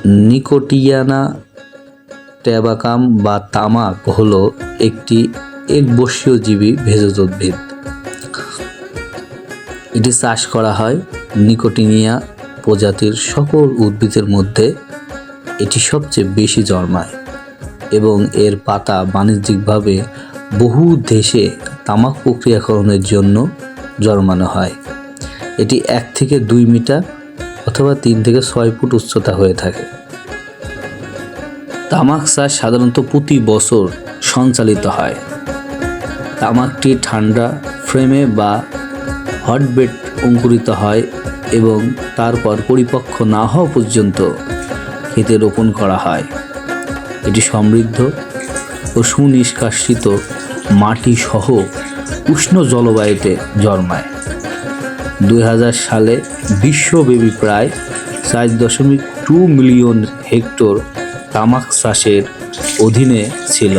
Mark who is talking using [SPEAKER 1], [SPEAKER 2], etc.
[SPEAKER 1] নিকোটিয়ানা ট্যাবাকাম বা তামাক হলো একটি একবর্ষীয় জীবী ভেষজ উদ্ভিদ। এটি চাষ করা হয় নিকোটিনিয়া প্রজাতির সকল উদ্ভিদের মধ্যে এটি সবচেয়ে বেশি জন্মায় এবং এর পাতা বাণিজ্যিকভাবে বহু দেশে তামাক প্রক্রিয়াকরণের জন্য জন্মানো হয়। এটি 1 থেকে 2 মিটার অথবা 3 থেকে 6 ফুট উচ্চতা হয়ে থাকে। তামাক চাষ সাধারণত প্রতি বছর সঞ্চালিত হয়। তামাকটি ঠান্ডা ফ্রেমে বা হটবেড অঙ্কুরিত হয় এবং তারপর পরিপক্ক না হওয়া পর্যন্ত ক্ষেতে রোপণ করা হয়। এটি সমৃদ্ধ ও সুনিষ্কাশিত মাটি সহ উষ্ণ জলবায়ুতে জন্মায়। 2000 সালে বিশ্বব্যাপী প্রায় 4.2 মিলিয়ন হেক্টর তামাক চাষের অধীনে ছিল।